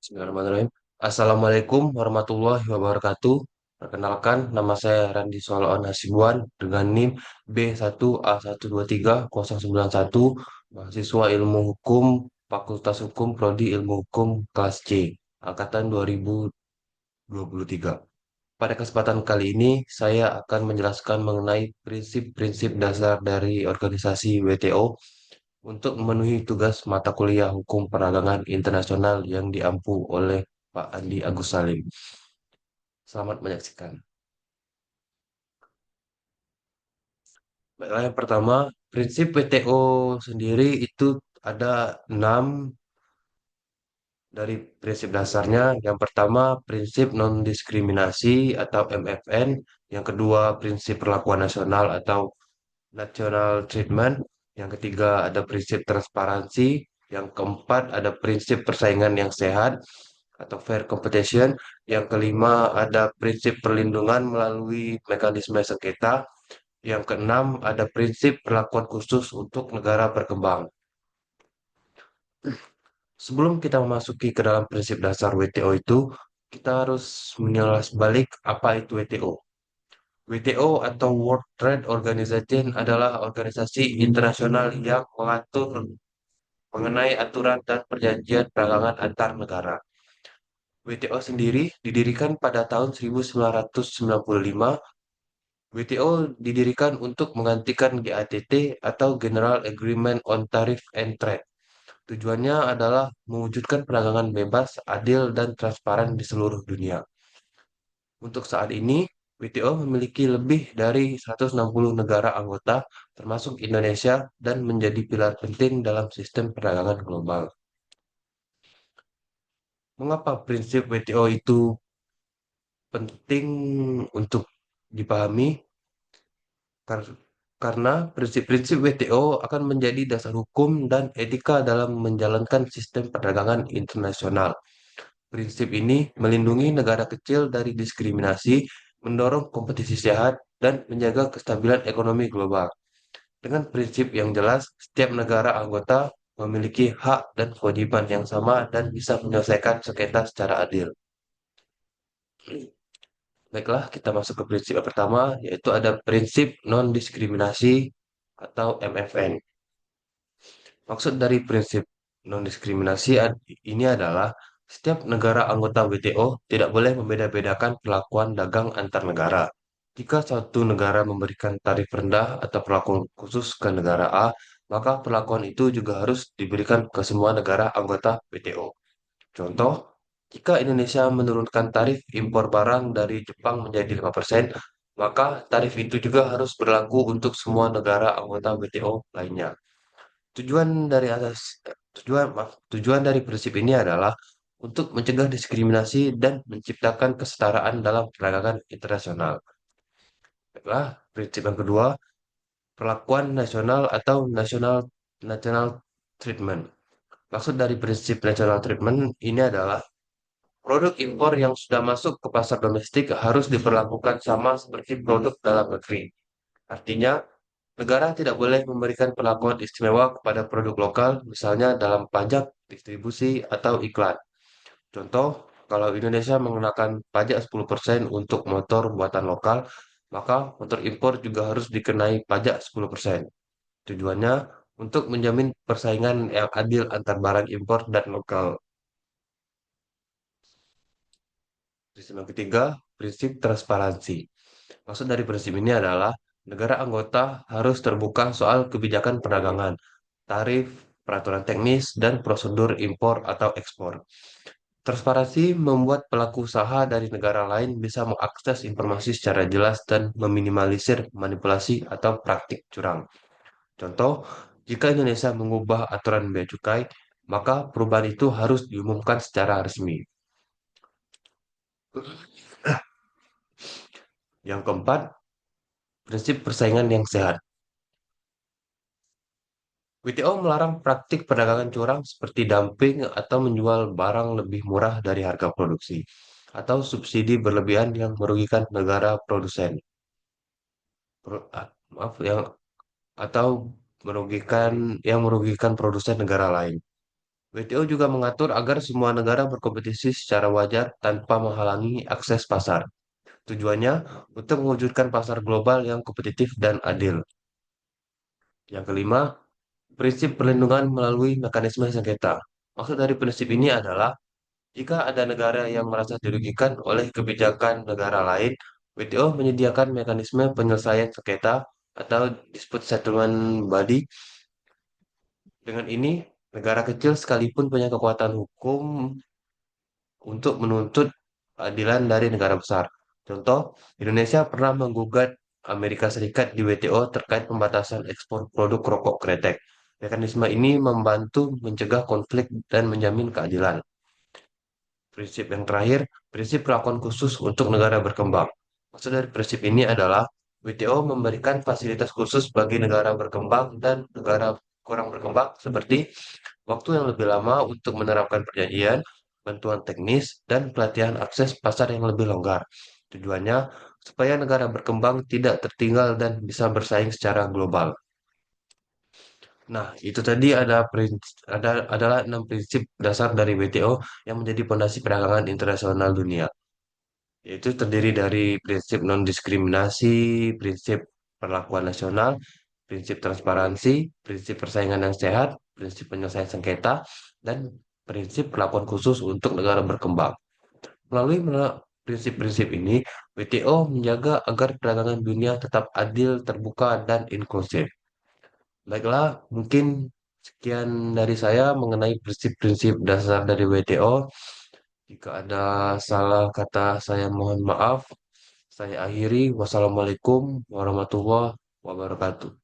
Bismillahirrahmanirrahim. Assalamualaikum warahmatullahi wabarakatuh. Perkenalkan, nama saya Randi Solaon Hasibuan dengan NIM B1A123 091, mahasiswa Ilmu Hukum, Fakultas Hukum, Prodi Ilmu Hukum, kelas C, angkatan 2023. Pada kesempatan kali ini, saya akan menjelaskan mengenai prinsip-prinsip dasar dari organisasi WTO untuk memenuhi tugas mata kuliah Hukum Perdagangan Internasional yang diampu oleh Pak Andi Agus Salim. Selamat menyaksikan. Baiklah, yang pertama, prinsip WTO sendiri itu ada 6 dari prinsip dasarnya. Yang pertama, prinsip non-diskriminasi atau MFN. Yang kedua, prinsip perlakuan nasional atau national treatment. Yang ketiga, ada prinsip transparansi. Yang keempat, ada prinsip persaingan yang sehat atau fair competition. Yang kelima, ada prinsip perlindungan melalui mekanisme sengketa. Yang keenam, ada prinsip perlakuan khusus untuk negara berkembang. Sebelum kita memasuki ke dalam prinsip dasar WTO itu, kita harus menjelas balik apa itu WTO. WTO atau World Trade Organization adalah organisasi internasional yang mengatur mengenai aturan dan perjanjian perdagangan antar negara. WTO sendiri didirikan pada tahun 1995. WTO didirikan untuk menggantikan GATT atau General Agreement on Tariff and Trade. Tujuannya adalah mewujudkan perdagangan bebas, adil, dan transparan di seluruh dunia. Untuk saat ini, WTO memiliki lebih dari 160 negara anggota, termasuk Indonesia, dan menjadi pilar penting dalam sistem perdagangan global. Mengapa prinsip WTO itu penting untuk dipahami? Kar- Karena prinsip-prinsip WTO akan menjadi dasar hukum dan etika dalam menjalankan sistem perdagangan internasional. Prinsip ini melindungi negara kecil dari diskriminasi, mendorong kompetisi sehat, dan menjaga kestabilan ekonomi global. Dengan prinsip yang jelas, setiap negara anggota memiliki hak dan kewajiban yang sama dan bisa menyelesaikan sengketa secara adil. Baiklah, kita masuk ke prinsip yang pertama, yaitu ada prinsip non-diskriminasi atau MFN. Maksud dari prinsip non-diskriminasi ini adalah setiap negara anggota WTO tidak boleh membeda-bedakan perlakuan dagang antar negara. Jika suatu negara memberikan tarif rendah atau perlakuan khusus ke negara A, maka perlakuan itu juga harus diberikan ke semua negara anggota WTO. Contoh, jika Indonesia menurunkan tarif impor barang dari Jepang menjadi 5%, maka tarif itu juga harus berlaku untuk semua negara anggota WTO lainnya. Tujuan dari atas tujuan dari prinsip ini adalah untuk mencegah diskriminasi dan menciptakan kesetaraan dalam perdagangan internasional. Baiklah, prinsip yang kedua, perlakuan nasional atau national treatment. Maksud dari prinsip national treatment ini adalah produk impor yang sudah masuk ke pasar domestik harus diperlakukan sama seperti produk dalam negeri. Artinya, negara tidak boleh memberikan perlakuan istimewa kepada produk lokal, misalnya dalam pajak, distribusi, atau iklan. Contoh, kalau Indonesia mengenakan pajak 10% untuk motor buatan lokal, maka motor impor juga harus dikenai pajak 10%. Tujuannya untuk menjamin persaingan yang adil antar barang impor dan lokal. Prinsip yang ketiga, prinsip transparansi. Maksud dari prinsip ini adalah negara anggota harus terbuka soal kebijakan perdagangan, tarif, peraturan teknis, dan prosedur impor atau ekspor. Transparansi membuat pelaku usaha dari negara lain bisa mengakses informasi secara jelas dan meminimalisir manipulasi atau praktik curang. Contoh, jika Indonesia mengubah aturan bea cukai, maka perubahan itu harus diumumkan secara resmi. Yang keempat, prinsip persaingan yang sehat. WTO melarang praktik perdagangan curang seperti dumping atau menjual barang lebih murah dari harga produksi, atau subsidi berlebihan yang merugikan negara produsen. Maaf, atau merugikan produsen negara lain. WTO juga mengatur agar semua negara berkompetisi secara wajar tanpa menghalangi akses pasar. Tujuannya untuk mewujudkan pasar global yang kompetitif dan adil. Yang kelima, prinsip perlindungan melalui mekanisme sengketa. Maksud dari prinsip ini adalah jika ada negara yang merasa dirugikan oleh kebijakan negara lain, WTO menyediakan mekanisme penyelesaian sengketa atau dispute settlement body. Dengan ini, negara kecil sekalipun punya kekuatan hukum untuk menuntut keadilan dari negara besar. Contoh, Indonesia pernah menggugat Amerika Serikat di WTO terkait pembatasan ekspor produk rokok kretek. Mekanisme ini membantu mencegah konflik dan menjamin keadilan. Prinsip yang terakhir, prinsip perlakuan khusus untuk negara berkembang. Maksud dari prinsip ini adalah WTO memberikan fasilitas khusus bagi negara berkembang dan negara kurang berkembang seperti waktu yang lebih lama untuk menerapkan perjanjian, bantuan teknis, dan pelatihan akses pasar yang lebih longgar. Tujuannya supaya negara berkembang tidak tertinggal dan bisa bersaing secara global. Nah, itu tadi adalah 6 prinsip dasar dari WTO yang menjadi fondasi perdagangan internasional dunia. Yaitu terdiri dari prinsip non-diskriminasi, prinsip perlakuan nasional, prinsip transparansi, prinsip persaingan yang sehat, prinsip penyelesaian sengketa, dan prinsip perlakuan khusus untuk negara berkembang. Melalui prinsip-prinsip ini, WTO menjaga agar perdagangan dunia tetap adil, terbuka, dan inklusif. Baiklah, mungkin sekian dari saya mengenai prinsip-prinsip dasar dari WTO. Jika ada salah kata, saya mohon maaf. Saya akhiri. Wassalamualaikum warahmatullahi wabarakatuh.